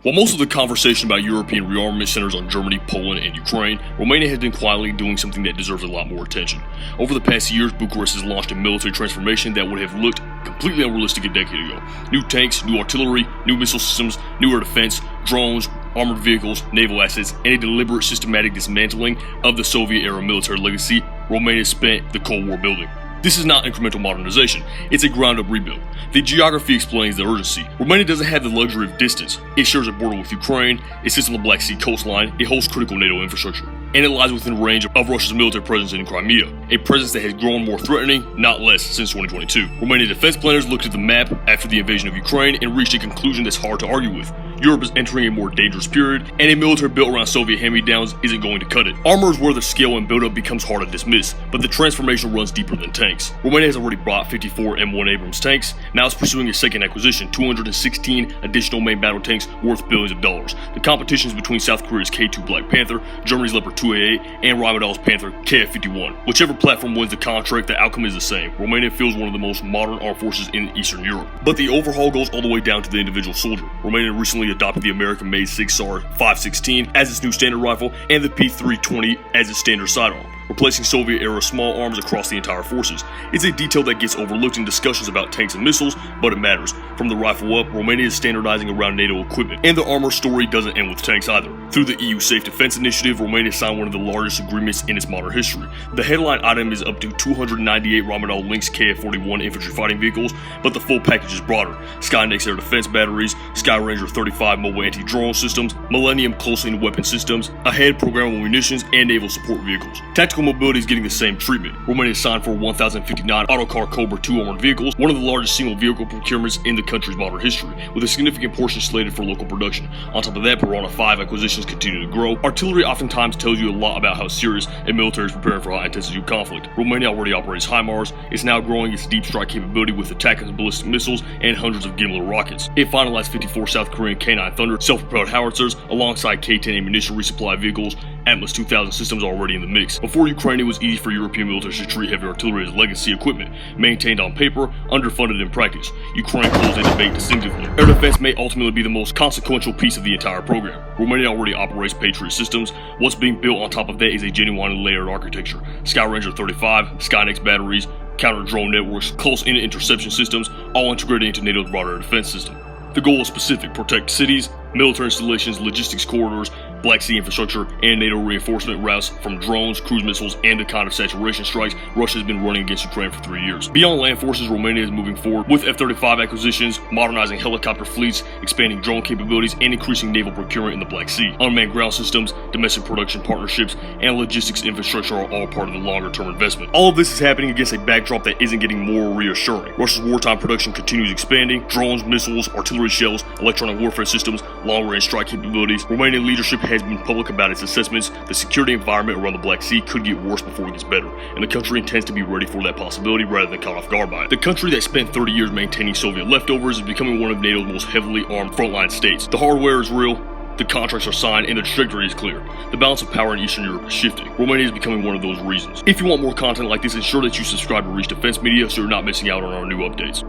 While most of the conversation about European rearmament centers on Germany, Poland, and Ukraine, Romania has been quietly doing something that deserves a lot more attention. Over the past years, Bucharest has launched a military transformation that would have looked completely unrealistic a decade ago. New tanks, new artillery, new missile systems, new air defense, drones, armored vehicles, naval assets, and a deliberate systematic dismantling of the Soviet-era military legacy Romania spent the Cold War building. This is not incremental modernization, it's a ground-up rebuild. The geography explains the urgency. Romania doesn't have the luxury of distance. It shares a border with Ukraine, it sits on the Black Sea coastline, it hosts critical NATO infrastructure, and it lies within range of Russia's military presence in Crimea, a presence that has grown more threatening, not less, since 2022. Romanian defense planners looked at the map after the invasion of Ukraine and reached a conclusion that's hard to argue with. Europe is entering a more dangerous period, and a military built around Soviet hand-me-downs isn't going to cut it. Armor is where the scale and buildup becomes hard to dismiss, but the transformation runs deeper than tanks. Romania has already bought 54 M1 Abrams tanks, now it's pursuing a second acquisition, 216 additional main battle tanks worth billions of dollars. The competition is between South Korea's K2 Black Panther, Germany's Leopard 2A8, and Rheinmetall's Panther KF-51. Whichever platform wins the contract, the outcome is the same. Romania feels one of the most modern armed forces in Eastern Europe. But the overhaul goes all the way down to the individual soldier. Romania recently adopted the American-made SIG-SAR 516 as its new standard rifle and the P320 as its standard sidearm, replacing Soviet-era small arms across the entire forces. It's a detail that gets overlooked in discussions about tanks and missiles, but it matters. From the rifle up, Romania is standardizing around NATO equipment, and the armor story doesn't end with tanks either. Through the EU Safe Defense Initiative, Romania signed one of the largest agreements in its modern history. The headline item is up to 298 Rheinmetall Lynx KF-41 infantry fighting vehicles, but the full package is broader. Skynex air defense batteries, Skyranger 35 mobile anti-drone systems, Millennium close-in weapon systems, ahead programmable munitions, and naval support vehicles. Tactical mobility is getting the same treatment. Romania signed for 1,059 Autocar Cobra 2 armored vehicles, one of the largest single vehicle procurements in the country's modern history, with a significant portion slated for local production. On top of that, Piranha 5 acquisitions continue to grow. Artillery oftentimes tells you a lot about how serious a military is preparing for high-intensity conflict. Romania already operates HIMARS. It's now growing its deep strike capability with attack and ballistic missiles and hundreds of Gimli rockets. It finalized 54 South Korean K9 Thunder self-propelled howitzers alongside K10 ammunition resupply vehicles. Atlas 2000 systems are already in the mix. Before Ukraine, it was easy for European militaries to treat heavy artillery as legacy equipment, maintained on paper, underfunded in practice. Ukraine closed a debate distinctively. Air defense may ultimately be the most consequential piece of the entire program. Romania already operates Patriot systems. What's being built on top of that is a genuinely layered architecture. Skyranger 35, Skynex batteries, counter-drone networks, close-in interception systems, all integrated into NATO's broader defense system. The goal is specific: protect cities, military installations, logistics corridors, Black Sea infrastructure, and NATO reinforcement routes from drones, cruise missiles, and the kind of saturation strikes Russia has been running against Ukraine for 3 years. Beyond land forces, Romania is moving forward with F-35 acquisitions, modernizing helicopter fleets, expanding drone capabilities, and increasing naval procurement in the Black Sea. Unmanned ground systems, domestic production partnerships, and logistics infrastructure are all part of the longer-term investment. All of this is happening against a backdrop that isn't getting more reassuring. Russia's wartime production continues expanding: drones, missiles, artillery shells, electronic warfare systems, long-range strike capabilities. Romanian leadership has been public about its assessments. The security environment around the Black Sea could get worse before it gets better, and the country intends to be ready for that possibility rather than caught off guard by it. The country that spent 30 years maintaining Soviet leftovers is becoming one of NATO's most heavily armed frontline states. The hardware is real, the contracts are signed, and the trajectory is clear. The balance of power in Eastern Europe is shifting. Romania is becoming one of those reasons. If you want more content like this, ensure that you subscribe to Reach Defense Media so you're not missing out on our new updates.